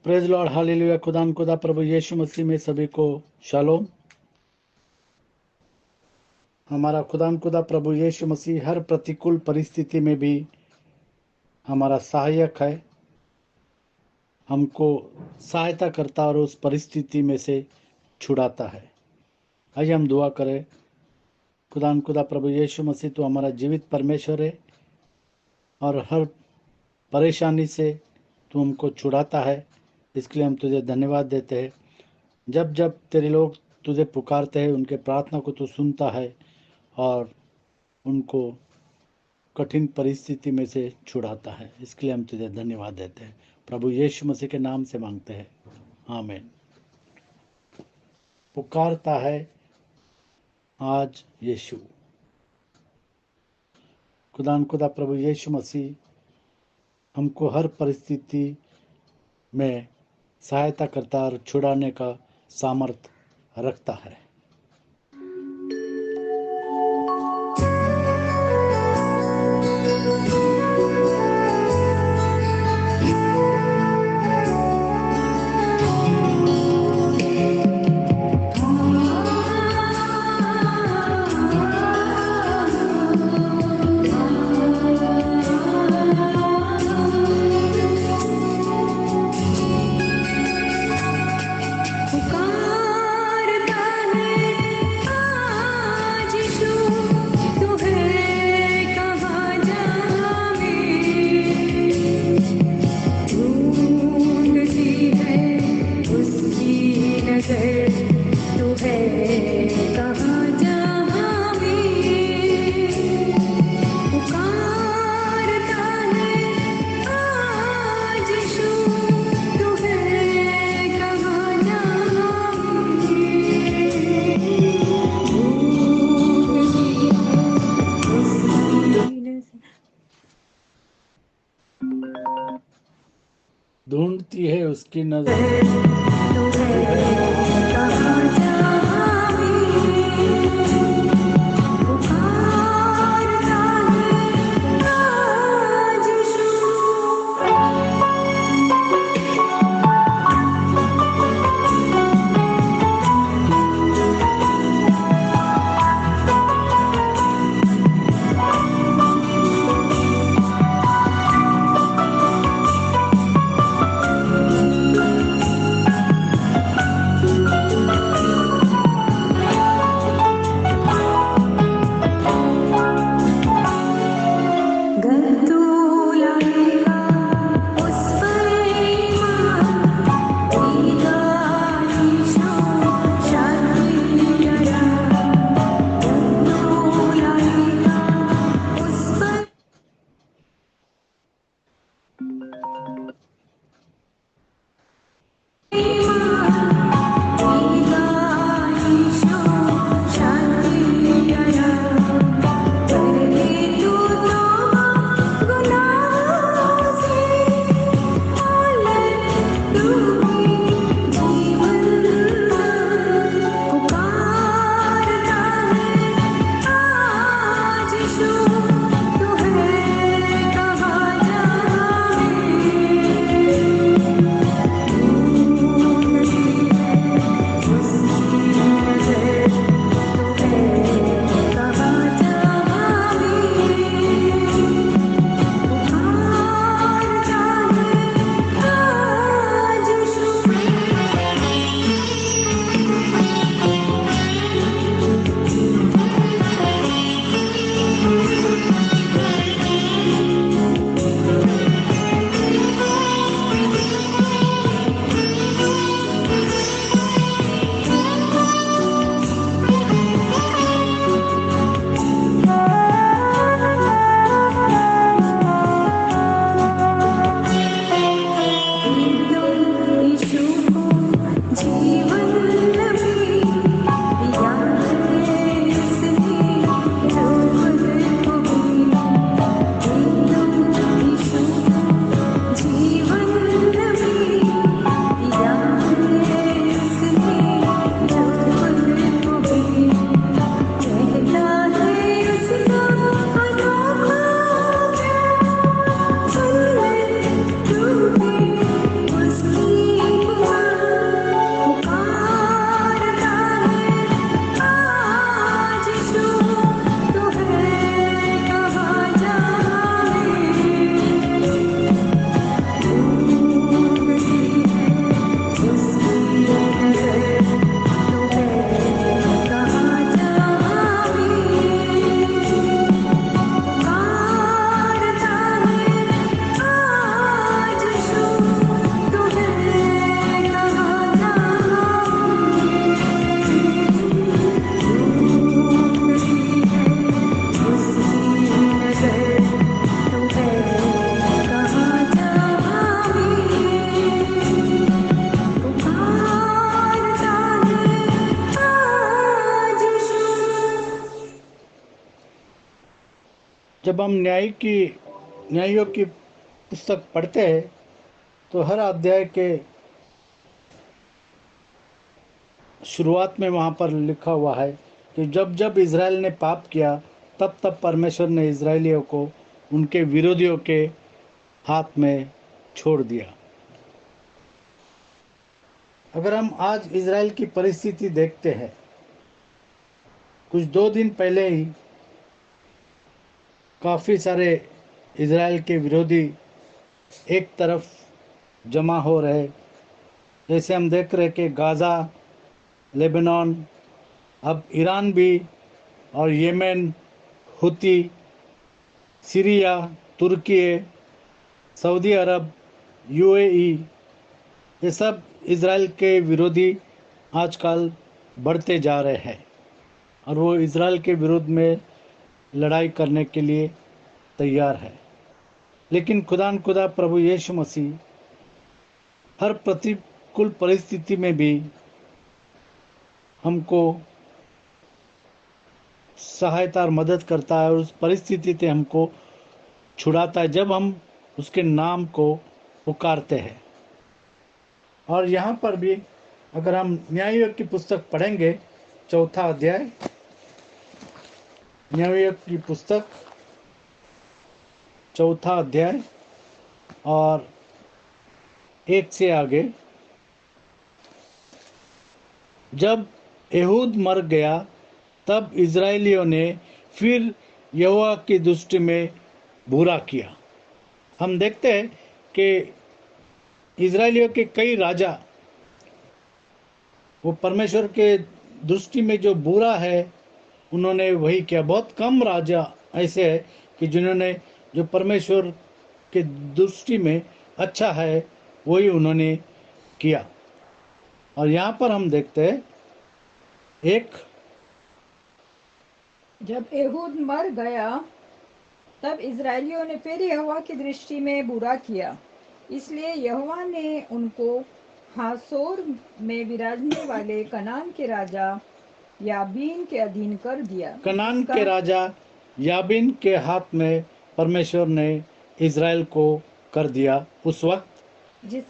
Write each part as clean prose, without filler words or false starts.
Praise Lord, hallelujah. खुदा प्रभु यीशु मसीह में सभी को शालोम। हमारा खुदा प्रभु यीशु मसीह हर प्रतिकूल परिस्थिति में भी हमारा सहायक है, हमको सहायता करता और उस परिस्थिति में से छुड़ाता है। आइए हम दुआ करें। खुदा प्रभु यीशु मसीह तो हमारा जीवित परमेश्वर है और हर परेशानी से तू हमको छुड़ाता है। इसके लिए हम तुझे धन्यवाद देते हैं। जब जब तेरे लोग तुझे पुकारते हैं, उनके प्रार्थना को तू सुनता है और उनको कठिन परिस्थिति में से छुड़ाता है। इसके लिए हम तुझे धन्यवाद देते हैं। प्रभु यीशु मसीह के नाम से मांगते हैं, आमीन। पुकारता है आज यीशु। खुदा प्रभु यीशु मसीह हमको हर परिस्थिति में सहायता करता और छुड़ाने का सामर्थ्य रखता है। ढूंढती है उसकी नजर। जब हम न्यायियों की पुस्तक पढ़ते हैं तो हर अध्याय के शुरुआत में वहाँ पर लिखा हुआ है कि जब जब इज़राइल ने पाप किया तब तब परमेश्वर ने इज़राइलियों को उनके विरोधियों के हाथ में छोड़ दिया। अगर हम आज इज़राइल की परिस्थिति देखते हैं, कुछ 2 दिन पहले ही काफ़ी सारे इज़राइल के विरोधी एक तरफ जमा हो रहे, जैसे हम देख रहे कि गाज़ा, लेबनान, अब ईरान भी, और येमेन, हुती, सीरिया, तुर्की, सऊदी अरब, यूएई, ये सब इज़राइल के विरोधी आजकल बढ़ते जा रहे हैं और वो इज़राइल के विरोध में लड़ाई करने के लिए तैयार है। लेकिन खुदा प्रभु यीशु मसीह हर प्रतिकूल परिस्थिति में भी हमको सहायता और मदद करता है और उस परिस्थिति से हमको छुड़ाता है जब हम उसके नाम को पुकारते हैं। और यहाँ पर भी अगर हम न्यायियों की पुस्तक पढ़ेंगे, 4था अध्याय, न्यायियों की पुस्तक 4था अध्याय और 1 से आगे, जब एहूद मर गया तब इज़राइलियों ने फिर यहोवा की दृष्टि में बुरा किया। हम देखते हैं कि इज़राइलियों के कई राजा, वो परमेश्वर के दृष्टि में जो बुरा है उन्होंने वही किया। बहुत कम राजा ऐसे हैं कि जिन्होंने जो परमेश्वर के दृष्टि में अच्छा है वही उन्होंने किया। और यहाँ पर हम देखते हैं जब एहूद मर गया तब इज़राइलियों ने फिर यहोवा की दृष्टि में बुरा किया, इसलिए यहोवा ने उनको हासोर में विराजने वाले कनान के राजा याबीन के अधीन कर दिया। कनान के राजा याबीन के हाथ में परमेश्वर ने इज़राइल को कर दिया उस वक्त।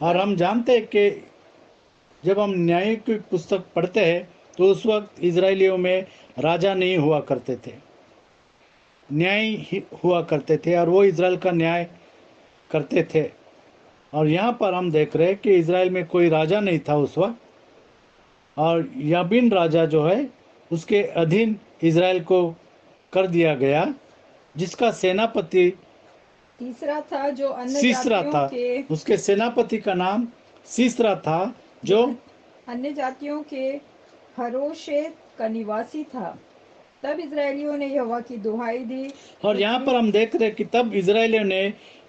और हम जानते हैं कि जब हम न्याय की पुस्तक पढ़ते हैं तो उस वक्त इज़राइलियों में राजा नहीं हुआ करते थे, न्याय ही हुआ करते थे और वो इज़राइल का न्याय करते थे। और यहाँ पर हम देख रहे हैं कि इज़राइल में कोई राजा नहीं था उस वक्त, और याबीन राजा जो है उसके अधीन इज़राइल को कर दिया गया, जिसका सेनापति तीसरा था जो अन्य सीसरा जातियों था। के उसके सेनापति का नाम सीसरा था जो अन्य जातियों के हरोशेत का निवासी था। तब इज़राइलियों ने यहोवा की दुहाई दी। और यहाँ पर हम देख रहे हैं कि तब इज़राइलियों ने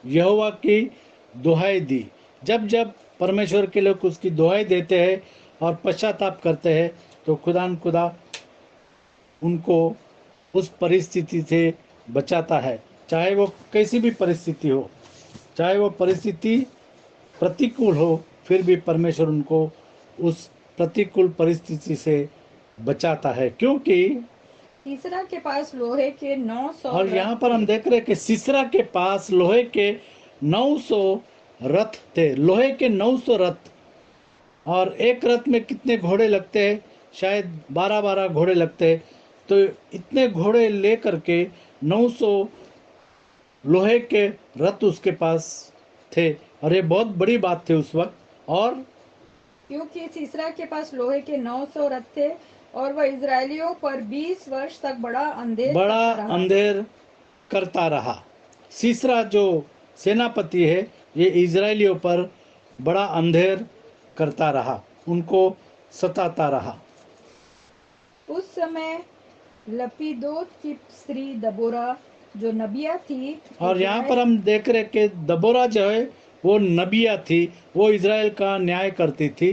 यहोवा की दुहाई दी। जब जब परमेश्वर के लोग उसकी दुहाई देते हैं और पश्चाताप करते हैं तो खुदा उनको उस परिस्थिति से बचाता है, चाहे वो कैसी भी परिस्थिति हो, चाहे वो परिस्थिति प्रतिकूल हो, फिर भी परमेश्वर उनको उस प्रतिकूल परिस्थिति से बचाता है, क्योंकि तीसरा के पास लोहे के 900 और यहाँ पर हम देख रहे हैं कि सीसरा के पास लोहे के 900 रथ थे, लोहे के 900 रथ। और एक रथ में कितने घोड़े लगते हैं? शायद 12-12 घोड़े लगते हैं। तो इतने घोड़े लेकर के 900 लोहे के रथ उसके पास थे, और ये बहुत बड़ी बात थी उस वक्त। और क्योंकि सीसरा के पास लोहे के 900 रथ थे और वह इज़राइलियों पर 20 वर्ष तक बड़ा अंधेर करता रहा। सीसरा जो सेनापति है ये इज़राइलियों पर बड़ा अंधेर करता रहा, उनको सताता रहा। उस समय लपीदोत की स्त्री दबोरा जो नबिया थी, और यहाँ पर हम देख रहे कि दबोरा जो है वो नबिया थी, वो इज़राइल का न्याय करती थी,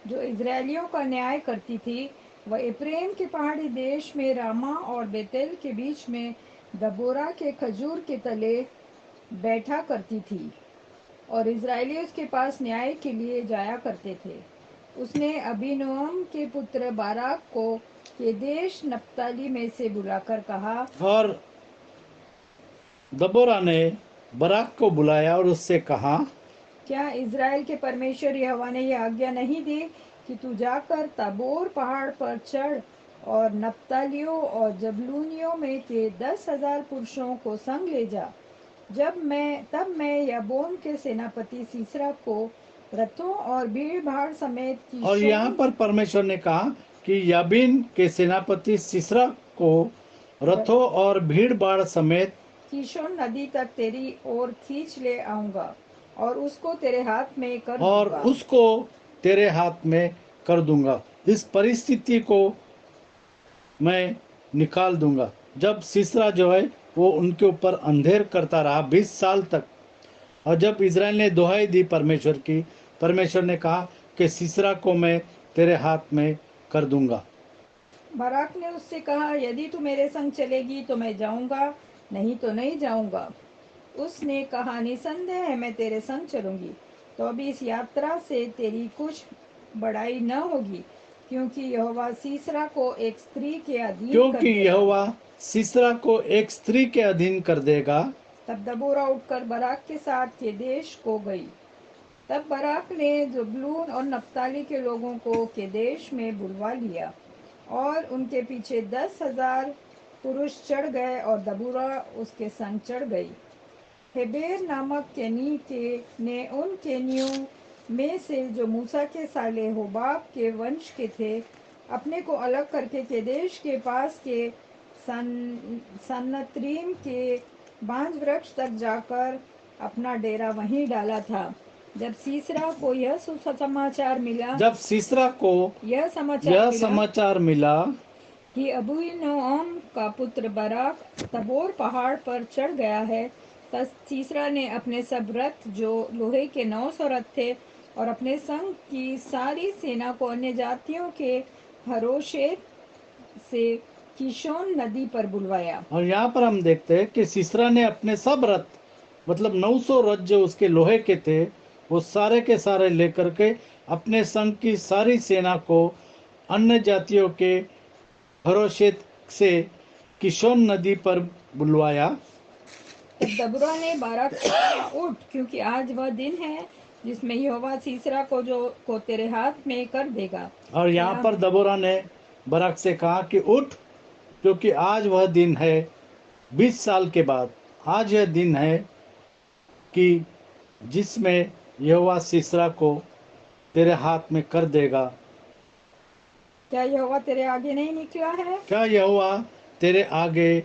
जो इज़राइलियों का न्याय करती थी। वह एप्रेम के पहाड़ी देश में रामा और बेतेल के बीच में दबोरा के खजूर के तले बैठा करती थी और इज़राइली उसके पास न्याय के लिए जाया करते थे। उसने अबीनोअम के पुत्र बाराक को केदेश नप्ताली में से बुलाकर कहा, और दबोरा ने बराक को बुलाया और उससे कहा, क्या इज़राइल के परमेश्वर यहोवा ने यह आज्ञा नहीं दी कि तू जाकर ताबोर पहाड़ पर चढ़ और नप्तालियों और जबलूनियों में के 10,000 पुरुषों को संग ले जा। तब मैं याबोन के सेनापति सीसरा को रथों और भीड़ भाड़ समेत और यहाँ पर परमेश्वर ने कहा कि याबीन के सेनापति सिसरा को रथों और भीड़ भाड़ समेत कीशोन नदी तक तेरी ओर खींच ले आऊंगा और उसको तेरे हाथ में कर और दूंगा। उसको तेरे हाथ में कर दूंगा। इस परिस्थिति को मैं निकाल दूंगा। जब सिसरा जो है वो उनके ऊपर अंधेर करता रहा 20 साल तक, और जब इज़राइल ने दुहाई दी परमेश्वर की, परमेश्वर ने कहा कि सिसरा को मैं तेरे हाथ में कर दूंगा। बाराक ने उससे कहा, यदि तू मेरे संग चलेगी तो मैं जाऊंगा, नहीं तो नहीं जाऊंगा। उसने कहा, निसंदेह मैं तेरे संग चलूंगी, तो अभी इस यात्रा से तेरी कुछ बड़ाई न होगी, क्योंकि यहोवा सीसरा को एक स्त्री के अधीन कर क्योंकि देगा। यहोवा सिसरा को एक स्त्री के अधीन कर देगा। तब दबोरा उठकर बराक के साथ केदेश को गई। तब बराक ने जबूलून और नप्ताली के लोगों को केदेश में बुलवा लिया और उनके पीछे 10,000 पुरुष चढ़ गए और दबोरा उसके संग चढ़ गई। हेबेर नामक केनी के ने उन केनियों में से जो मूसा के साले होबाब के वंश के थे, अपने को अलग करके केदेश के पास के सन्नतरीम के बांज वृक्ष तक जाकर अपना डेरा वहीं डाला था। जब सीसरा को यह समाचार मिला जब सिसरा को यह यह समाचार मिला कि अबूनोअम का पुत्र बराक तबोर पहाड़ पर चढ़ गया है, तब सीसरा ने अपने सब रथ, जो लोहे के 900 रथ थे, और अपने संग की सारी सेना को अन्य जातियों के हरोशेत से कीशोन नदी पर बुलवाया। और यहाँ पर हम देखते हैं कि सिसरा ने अपने सब रथ, मतलब 900 रथ जो उसके लोहे के थे, वो सारे के सारे लेकर के अपने संग की सारी सेना को अन्य जातियों के हरोशेत से किशोन नदी पर बुलवाया। तब दबोरा ने बाराक से कहा, उठ, क्योंकि आज वह दिन है जिसमें यहोवा सीसरा को तेरे हाथ में कर देगा। और यहाँ पर दबोरा ने बराक से कहा कि उठ, क्योंकि आज वह दिन है 20 साल के बाद, आज यह दिन है कि जिसमें यहोवा सिसरा को तेरे हाथ में कर देगा। क्या यहोवा तेरे आगे नहीं निकला है? क्या यहोवा तेरे आगे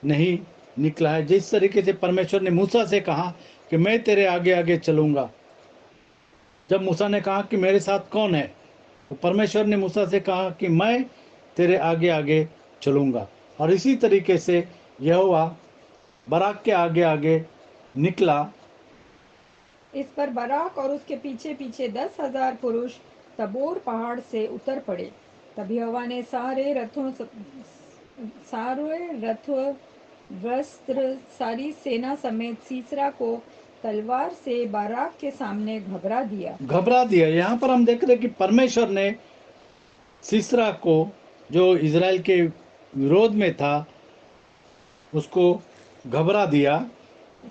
नहीं निकला है? जिस तरीके से परमेश्वर ने मूसा से कहा कि मैं तेरे आगे आगे चलूंगा। जब मूसा ने कहा कि मेरे साथ कौन है, तो परमेश्वर ने मूसा से कहा कि मैं तेरे आगे आगे चलूंगा। और इसी तरीके से यहोवा बराक के आगे आगे निकला। इस पर बराक और उसके पीछे पीछे 10,000 पुरुष तबोर पहाड़ से उतर पड़े। तब यहोवा ने सारे रथ, वस्त्र, सारी सेना समेत सीसरा को तलवार से बाराक के सामने घबरा दिया। यहाँ पर हम देख रहे कि परमेश्वर ने सिसरा को, जो इज़राइल के विरोध में था, उसको घबरा दिया।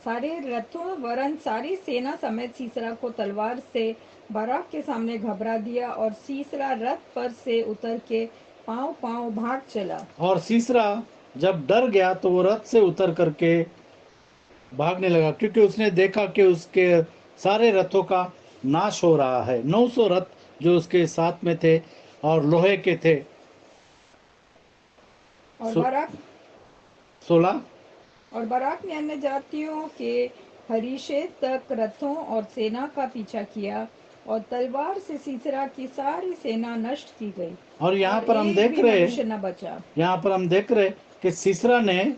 सारे रथों वरन सारी सेना समेत सीसरा को तलवार से बाराक के सामने घबरा दिया, और सीसरा रथ पर से उतर के पांव पांव भाग चला। और सीसरा जब डर गया तो वो रथ से उतर करके भागने लगा, क्योंकि उसने देखा कि उसके सारे रथों का नाश हो रहा है। 900 रथ जो उसके साथ में थे और लोहे के थे। और बराक 16 और बराक ने अन्य जातियों के हरीशेत तक रथों और सेना का पीछा किया, और तलवार से सीसरा की सारी सेना नष्ट की गई। और यहाँ पर हम देख रहे न बचा। यहाँ पर हम देख रहे कि सीसरा ने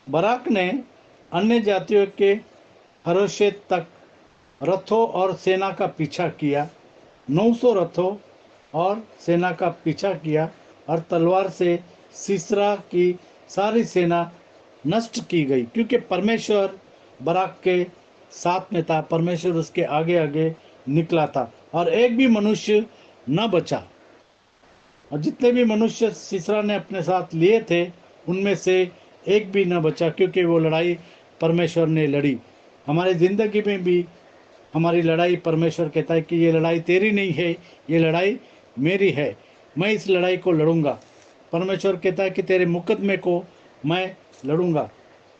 बराक ने अन्य जातियों के हरोशेत तक रथों और सेना का पीछा किया। 900 रथों और सेना का पीछा किया, और तलवार से सीसरा की सारी सेना नष्ट की गई, क्योंकि परमेश्वर बराक के साथ में था। परमेश्वर उसके आगे आगे निकला था, और एक भी मनुष्य न बचा। और जितने भी मनुष्य सीसरा ने अपने साथ लिए थे, उनमें से एक भी न बचा, क्योंकि वो लड़ाई परमेश्वर ने लड़ी। हमारी ज़िंदगी में भी हमारी लड़ाई, परमेश्वर कहता है कि ये लड़ाई तेरी नहीं है, ये लड़ाई मेरी है, मैं इस लड़ाई को लड़ूंगा। परमेश्वर कहता है कि तेरे मुकदमे को मैं लड़ूंगा।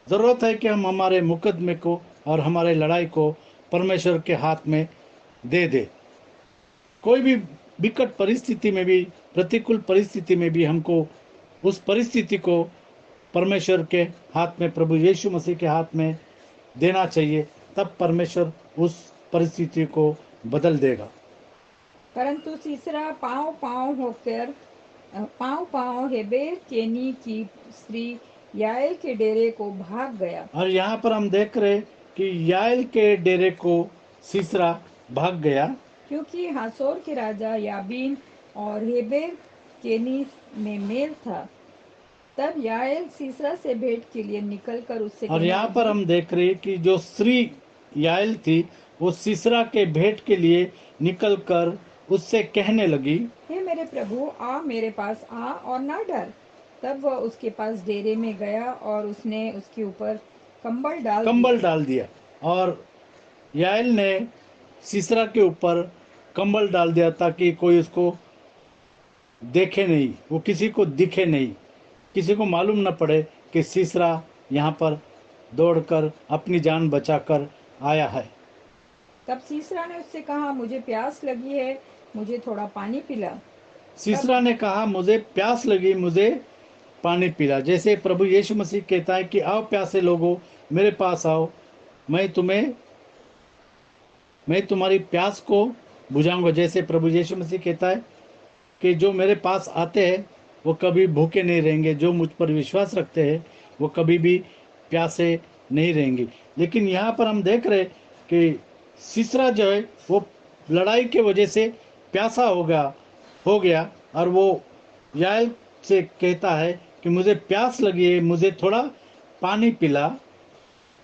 ज़रूरत है कि हम हमारे मुकदमे को और हमारे लड़ाई को परमेश्वर के हाथ में दे दे। कोई भी विकट परिस्थिति में भी, प्रतिकूल परिस्थिति में भी हमको उस परिस्थिति को परमेश्वर के हाथ में, प्रभु यीशु मसीह के हाथ में देना चाहिए। तब परमेश्वर उस परिस्थिति को बदल देगा। परंतु सीसरा पाँव पाँव हेबेर केनी की स्त्री याएल के डेरे को भाग गया। और यहाँ पर हम देख रहे कि याएल के डेरे को सीसरा भाग गया, क्योंकि हासोर के राजा याबीन और हेबेर केनी में मेल था। तब याएल सीसरा से भेंट के लिए निकलकर उससे और कहने यहाँ पर लगी, हम देख रहे कि जो स्त्री याएल थी वो सीसरा के भेंट के लिए निकलकर उससे कहने लगी, हे मेरे प्रभु, आ मेरे पास आ और ना डर। तब वह उसके पास डेरे में गया और उसने उसके ऊपर कंबल डाल दिया। और याएल ने सीसरा के ऊपर कंबल डाल दिया ताकि कोई उसको देखे नहीं, वो किसी को दिखे नहीं, किसी को मालूम न पड़े कि सीसरा यहाँ पर दौड़कर अपनी जान बचाकर आया है। तब सीसरा ने उससे कहा, मुझे प्यास लगी है, मुझे थोड़ा पानी पिला। सीसरा ने कहा, मुझे प्यास लगी, मुझे पानी पिला। जैसे प्रभु यीशु मसीह कहता है कि आओ प्यासे लोगों, मेरे पास आओ, मैं तुम्हारी प्यास को बुझाऊंगा। जैसे प्रभु यीशु मसीह कहता है कि जो मेरे पास आते हैं वो कभी भूखे नहीं रहेंगे, जो मुझ पर विश्वास रखते हैं वो कभी भी प्यासे नहीं रहेंगे। लेकिन यहाँ पर हम देख रहे कि सीसरा जो है वो लड़ाई के वजह से प्यासा हो गया और वो याएल से कहता है कि मुझे प्यास लगी है, मुझे थोड़ा पानी पिला।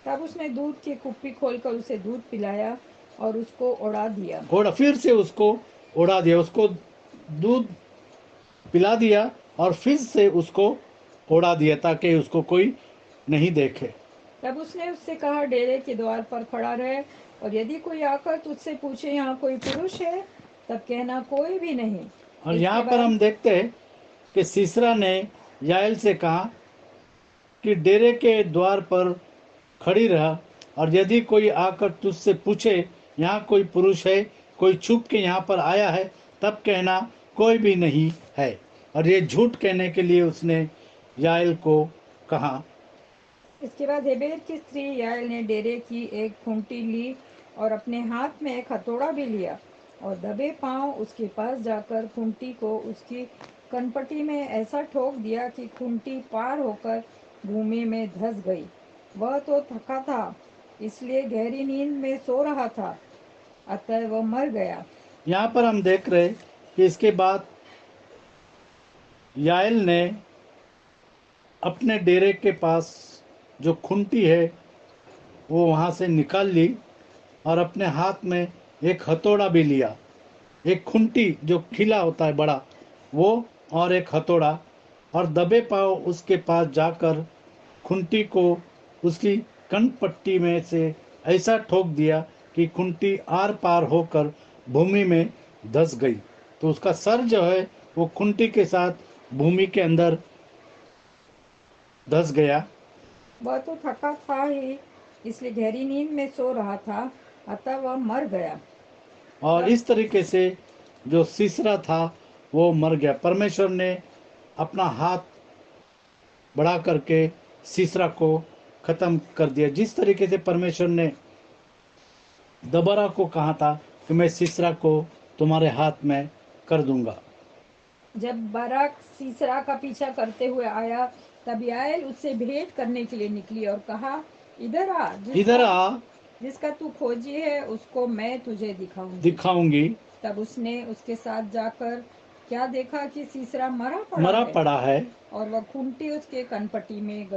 तब उसने दूध की कुप्पी खोलकर उसे दूध पिलाया और उसको उड़ा दिया। फिर से उसको उड़ा दिया, उसको दूध पिला दिया और फिर से उसको उड़ा दिया ताकि उसको कोई नहीं देखे। तब उसने उससे कहा, डेरे के द्वार पर खड़ा रहे, और यदि कोई आकर तुझसे पूछे, यहाँ कोई पुरुष है, तब कहना, कोई भी नहीं। और इसके यहाँ पर बाद हम देखते हैं कि सीसरा ने याएल से कहा कि डेरे के द्वार पर खड़ी रहा, और यदि कोई आकर तुझसे पूछे, यहाँ कोई पुरुष है, कोई छुप के यहाँ पर आया है, तब कहना, कोई भी नहीं है। और ये झूठ कहने के लिए उसने याएल को कहा। इसके बाद हेबेर की स्त्री याएल ने डेरे की एक खूंटी ली और अपने हाथ में एक हथौड़ा भी लिया, और दबे पांव उसके पास जाकर खूंटी को उसकी कनपटी में ऐसा ठोक दिया कि खूंटी पार होकर भूमि में धंस गई। वह तो थका था, इसलिए गहरी नींद में सो रहा था, अतः वह मर गया। यहाँ पर हम देख रहे कि इसके बाद याएल ने अपने डेरे के पास जो खूंटी है वो वहाँ से निकाल ली और अपने हाथ में एक हथौड़ा भी लिया। एक खूंटी जो खिला होता है बड़ा, वो और एक हथौड़ा, और दबे पांव उसके पास जाकर खूंटी को उसकी कनपट्टी में से ऐसा ठोक दिया कि खूंटी आर पार होकर भूमि में धंस गई। तो उसका सर जो है वो खूंटी के साथ भूमि के अंदर धंस गया। वह तो थका था ही, इसलिए गहरी नींद में सो रहा था, अतः वह मर गया। और तब इस तरीके से जो सीसरा था वो मर गया। परमेश्वर ने अपना हाथ बढ़ा करके सीसरा को खत्म कर दिया। जिस तरीके से परमेश्वर ने दबोरा को कहा था कि मैं सीसरा को तुम्हारे हाथ में कर दूंगा। जब बाराक सीसरा का पीछा करते हुए आया, तब याएल उससे भेंट करने के लिए निकली और कहा, इधर आ, इधर आ, जिसका तू खोजी है उसको मैं तुझे दिखाऊंगी। तब उसने उसके साथ जाकर क्या देखा कि सीसरा मरा पड़ा है और वह खूंटी उसके कनपटी में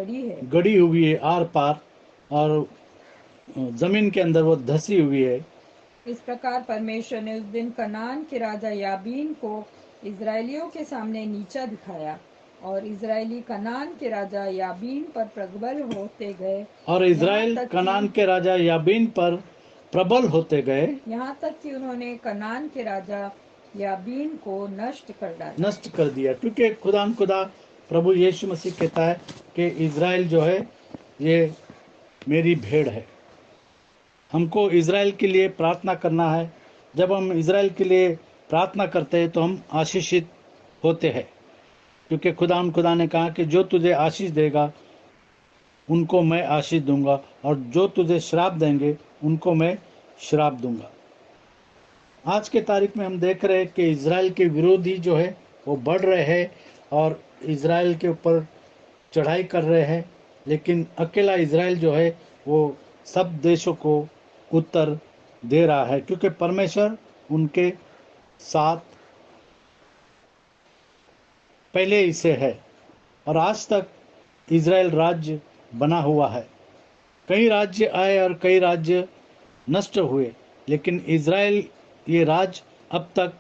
गड़ी हुई है आर पार, और जमीन के अंदर वो धसी हुई है। इस प्रकार परमेश्वर ने उस दिन कनान के राजा याबीन को इजराइलियों के सामने नीचा दिखाया, और इजरायली कनान के राजा याबीन पर प्रबल होते गए। और इज़राइल यहाँ तक कनान कि- के राजा याबीन पर प्रबल होते गए, यहाँ तक कि उन्होंने कनान के राजा याबीन को नष्ट कर डाला। नष्ट कर दिया। क्योंकि खुदा प्रभु यीशु मसीह कहता है कि इज़राइल जो है ये मेरी भेड़ है। हमको इज़राइल के लिए प्रार्थना करना है। जब हम इज़राइल के लिए प्रार्थना करते हैं तो हम आशीषित होते हैं, क्योंकि खुदा ने कहा कि जो तुझे आशीष देगा उनको मैं आशीष दूंगा, और जो तुझे श्राप देंगे उनको मैं श्राप दूंगा। आज के तारीख में हम देख रहे हैं कि इज़राइल के विरोधी जो है वो बढ़ रहे हैं और इज़राइल के ऊपर चढ़ाई कर रहे हैं, लेकिन अकेला इज़राइल जो है वो सब देशों को उत्तर दे रहा है, क्योंकि परमेश्वर उनके साथ पहले ही से है। और आज तक इज़राइल राज्य बना हुआ है। कई राज्य आए और कई राज्य नष्ट हुए, लेकिन इज़राइल ये राज्य अब तक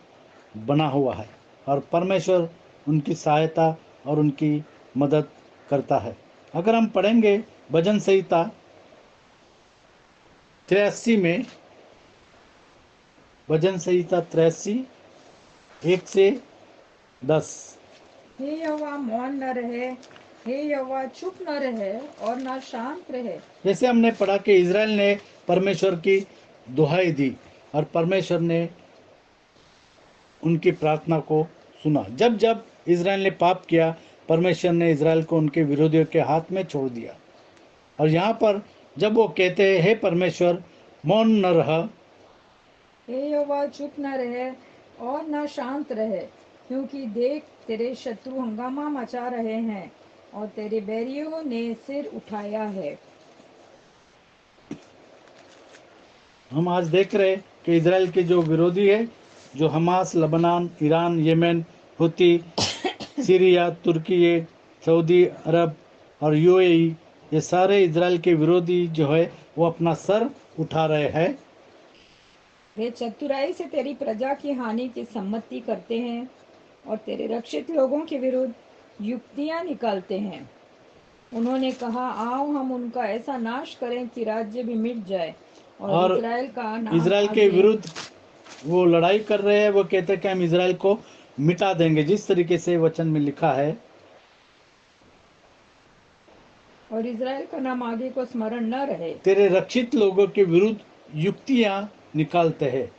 बना हुआ है और परमेश्वर उनकी सहायता और उनकी मदद करता है। अगर हम पढ़ेंगे भजन संहिता 83 में, भजन संहिता 83 1 से 10। हे यहोवा मौन न रहे, हे यहोवा चुप न रहे और न शांत रहे। जैसे हमने पढ़ा कि इज़राइल ने परमेश्वर की दुहाई दी और परमेश्वर ने उनकी प्रार्थना को सुना। जब जब इज़राइल ने पाप किया, परमेश्वर ने इज़राइल को उनके विरोधियों के हाथ में छोड़ दिया। और यहाँ पर जब वो कहते हैं हे परमेश्वर मौन न रह, हे यहोवा चुप न रहे और न शांत रहे, क्योंकि देख तेरे शत्रु हंगामा मचा रहे हैं और तेरे बैरियों ने सिर उठाया है। हम आज देख रहे हैं कि इज़राइल के जो विरोधी है, जो हमास, लबनान, ईरान, येमेन, हुती, सीरिया, तुर्की, सऊदी अरब और यूएई, ये सारे इज़राइल के विरोधी जो है वो अपना सर उठा रहे हैं। वे चतुराई से तेरी प्रजा की हानि की सम्मति करते हैं और तेरे रक्षित लोगों के विरुद्ध युक्तियां निकालते हैं। उन्होंने कहा, आओ हम उनका ऐसा नाश करें कि राज्य भी मिट जाए और इज़राइल का नाम इज़राइल के आगे- विरुद्ध वो लड़ाई कर रहे हैं। वो कहते हैं कि हम इज़राइल को मिटा देंगे, जिस तरीके से वचन में लिखा है, और इज़राइल का नाम आगे को स्मरण न रहे। तेरे रक्षित लोगों के विरुद्ध युक्तियां निकालते हैं।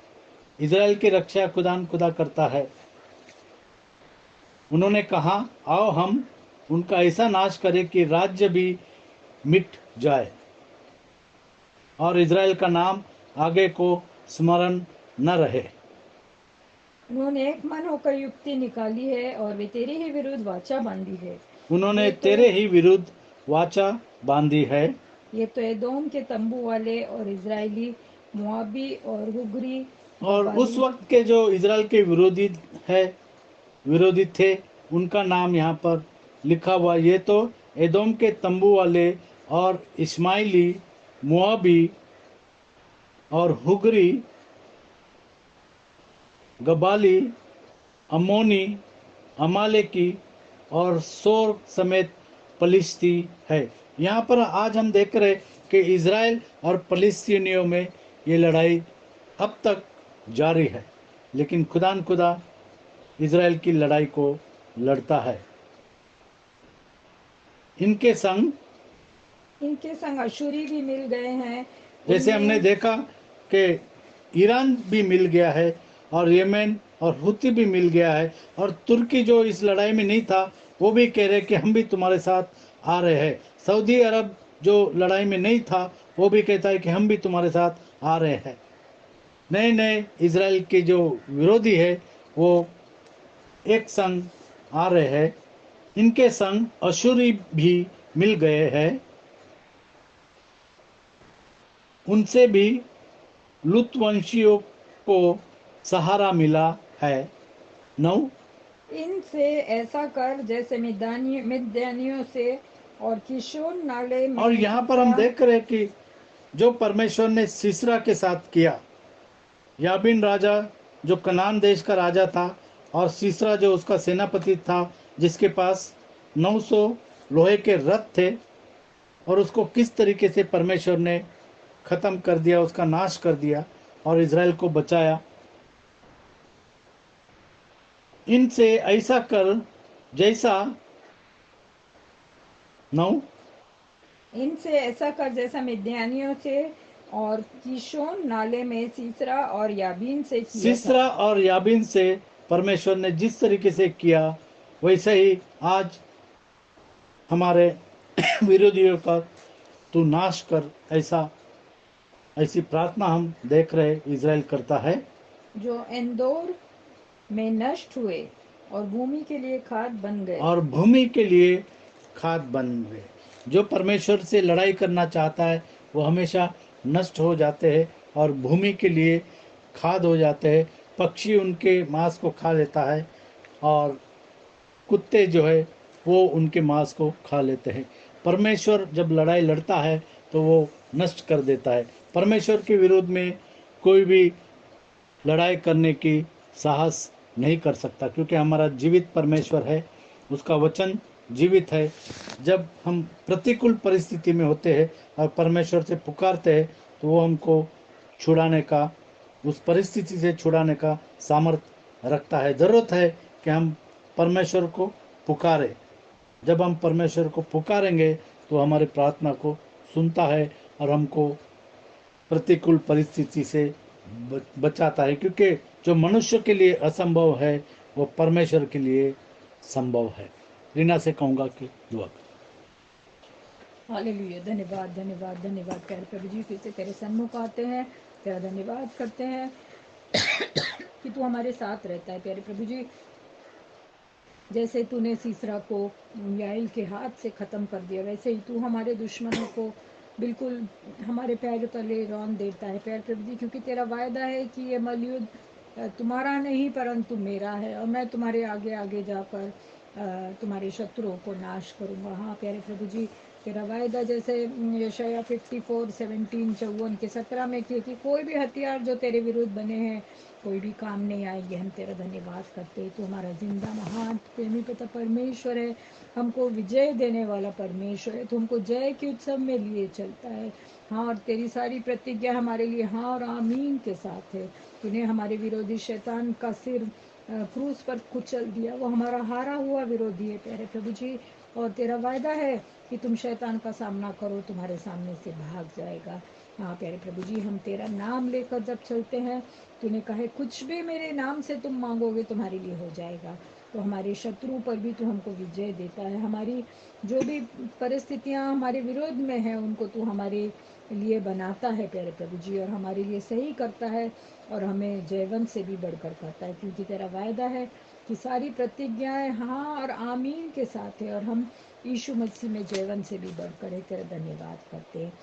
इज़राइल की रक्षा खुदा करता है। उन्होंने कहा, आओ हम उनका ऐसा नाश करें कि राज्य भी मिट जाए और इज़राइल का नाम आगे को स्मरण न रहे। उन्होंने एक मन होकर युक्ति निकाली है और वे तेरे ही विरुद्ध वाचा बांधी है। उन्होंने ये तो- तेरे ही विरुद्ध वाचा बांधी है। ये तो एदोम के तंबू वाले और इजरायली, मोआबी और हुगरी और गबाली- उस वक्त के जो इज़राइल के विरोधी थे, उनका नाम यहाँ पर लिखा हुआ। ये तो एदोम के तंबू वाले और इस्माइली, मोआबी और हुगरी, गबाली, अमोनी, अमालेकी और सोर समेत फलिस्ती है। यहाँ पर आज हम देख रहे कि इज़राइल और फलिस्तीनियों में ये लड़ाई अब तक जारी है, लेकिन खुदा इज़राइल की लड़ाई को लड़ता है। इनके संग अशूरी भी मिल गए हैं। जैसे उनमें- हमने देखा कि ईरान भी मिल गया है और येमेन और हुती भी मिल गया है, और तुर्की जो इस लड़ाई में नहीं था वो भी कह रहे कि हम भी तुम्हारे साथ आ रहे हैं। सऊदी अरब जो लड़ाई में नहीं था वो भी कहता है कि हम भी तुम्हारे साथ आ रहे हैं। नए नए इज़राइल के जो विरोधी है वो एक संग आ रहे हैं। इनके संग अशूरी भी मिल गए हैं। उनसे भी लुतवंशियों को सहारा मिला है। 9 इनसे ऐसा कर जैसे मिद्यानियों से और किशोन नाले में। और यहाँ पर हम देख रहे हैं कि जो परमेश्वर ने सीसरा के साथ किया, याबीन राजा जो कनान देश का राजा था और सीसरा जो उसका सेनापति था, जिसके पास 900 लोहे के रथ थे और उसको किस तरीके से परमेश्वर ने खत्म कर दिया, उसका नाश कर दिया और इज़राइल को बचाया। इनसे ऐसा कर जैसा 9 इनसे ऐसा कर जैसा मिद्यानियों से और किशोन नाले में सीसरा और याबीन से किया था। सिसरा और याबीन से परमेश्वर ने जिस तरीके से किया, वैसे ही आज हमारे विरोधियों का तू नाश कर, ऐसी प्रार्थना हम देख रहे इज़राइल करता है, जो इंदौर में नष्ट हुए और भूमि के लिए खाद बन गए। और भूमि के लिए खाद बन गए। जो परमेश्वर से लड़ाई करना चाहता है वो हमेशा नष्ट हो जाते हैं और भूमि के लिए खाद हो जाते हैं। पक्षी उनके मांस को खा लेता है और कुत्ते जो है वो उनके मांस को खा लेते हैं। परमेश्वर जब लड़ाई लड़ता है तो वो नष्ट कर देता है। परमेश्वर के विरोध में कोई भी लड़ाई करने की साहस नहीं कर सकता, क्योंकि हमारा जीवित परमेश्वर है, उसका वचन जीवित है। जब हम प्रतिकूल परिस्थिति में होते हैं और परमेश्वर से पुकारते हैं तो वो हमको छुड़ाने का, उस परिस्थिति से छुड़ाने का सामर्थ्य रखता है। ज़रूरत है कि हम परमेश्वर को पुकारें। जब हम परमेश्वर को पुकारेंगे तो हमारी प्रार्थना को सुनता है और हमको प्रतिकूल परिस्थिति से बचाता है, क्योंकि जो मनुष्य के लिए असंभव है वो परमेश्वर के लिए संभव है। रीना से कहूँगा कि दुआ कर। हालेलुया, धन्यवाद धन्यवाद धन्यवाद प्यारे प्रभु जी, फिर से तेरे सन्मुख आते हैं, तेरा धन्यवाद करते हैं कि तू हमारे साथ रहता है। प्यारे प्रभु जी, जैसे तूने सीसरा को याइल के हाथ से ख़त्म कर दिया, वैसे ही तू हमारे दुश्मनों को बिल्कुल हमारे पैर तले रौंद देता है प्यारे प्रभु जी, क्योंकि तेरा वायदा है कि ये मलयुद्ध तुम्हारा नहीं परंतु मेरा है और मैं तुम्हारे आगे आगे जाकर तुम्हारे शत्रुओं को नाश करूँगा। हाँ प्यारे प्रभु जी, तेरा वायदा जैसे यशाया 54:17 के 17 में किए कि कोई भी हथियार जो तेरे विरुद्ध बने हैं कोई भी काम नहीं आएगी। हम तेरा धन्यवाद करते, तो हमारा जिंदा महान प्रेमी पिता परमेश्वर है, हमको विजय देने वाला परमेश्वर है, तो हमको जय के उत्सव में लिए चलता है। हाँ, और तेरी सारी प्रतिज्ञा हमारे लिए हाँ और आमीन के साथ है। तूने हमारे विरोधी शैतान का सिर क्रूस पर कुचल दिया, वो हमारा हारा हुआ विरोधी है प्यारे प्रभु जी, और तेरा वायदा है कि तुम शैतान का सामना करो तुम्हारे सामने से भाग जाएगा। हाँ प्यारे प्रभु जी, हम तेरा नाम लेकर जब चलते हैं, तूने कहा कुछ भी मेरे नाम से तुम मांगोगे तुम्हारे लिए हो जाएगा, तो हमारे शत्रु पर भी तू हमको विजय देता है। हमारी जो भी परिस्थितियाँ हमारे विरोध में है उनको तू हमारे लिए बनाता है प्यारे प्रभु जी, और हमारे लिए सही करता है और हमें जयवंत से भी बढ़कर करता है, क्योंकि तेरा वायदा है कि सारी प्रतिज्ञाएं हाँ और आमीन के साथ है, और हम यीशु मसीह में जयवंत से भी बढ़कर है। तेरा धन्यवाद करते हैं।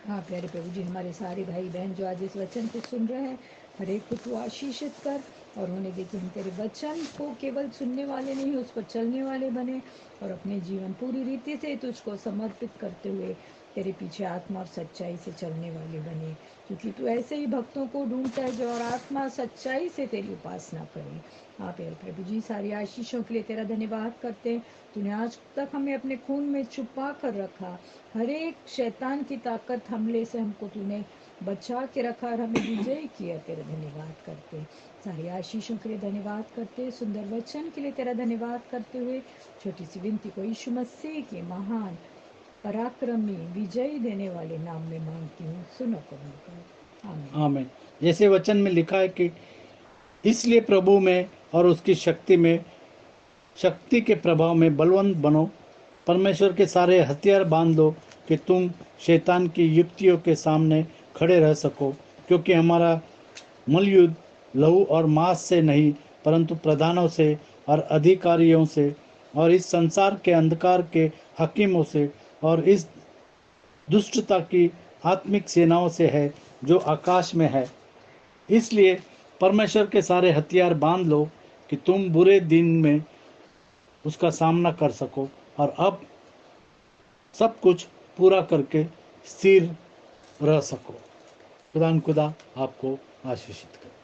हाँ प्यारे प्रभु जी, हमारे सारे भाई बहन जो आज इस वचन को सुन रहे हैं, हर एक को तू आशीषित कर और उन्हें देखिए हम तेरे वचन को केवल सुनने वाले नहीं, उस पर चलने वाले बने और अपने जीवन पूरी रीति से तुझको समर्पित करते हुए तेरे पीछे आत्मा और सच्चाई से चलने वाले बने, क्योंकि तू ऐसे ही भक्तों को ढूंढता है जो और आत्मा सच्चाई से तेरी उपासना करें। हाँ प्यारे प्रभु जी, सारी आशीषों के लिए तेरा धन्यवाद करते हैं। तूने आज तक हमें अपने खून में छुपा कर रखा, हर एक शैतान की ताकत हमले से हमको तूने बचा के रखा और हमें विजय किया। तेरा धन्यवाद करते, सारी आशीषों के लिए धन्यवाद करते, सुंदर वचन के लिए तेरा धन्यवाद करते हुए छोटी सी विनती को यीशु मसीह के महान पराक्रमी विजय देने वाले नाम में मांगती हूँ, सुनो कबूल कर, आमीन। आमीन। जैसे वचन में लिखा है कि इसलिए प्रभु में और उसकी शक्ति के प्रभाव में बलवंत बनो, परमेश्वर के सारे हथियार बांध लो कि तुम शैतान की युक्तियों के सामने खड़े रह सको, क्योंकि हमारा मूलयुद्ध लहू और मांस से नहीं परंतु प्रधानों से और अधिकारियों से और इस संसार के अंधकार के हकीमों से और इस दुष्टता की आत्मिक सेनाओं से है जो आकाश में है। इसलिए परमेश्वर के सारे हथियार बांध लो कि तुम बुरे दिन में उसका सामना कर सको और अब सब कुछ पूरा करके स्थिर रह सको। खुदा आपको आशीषित करे।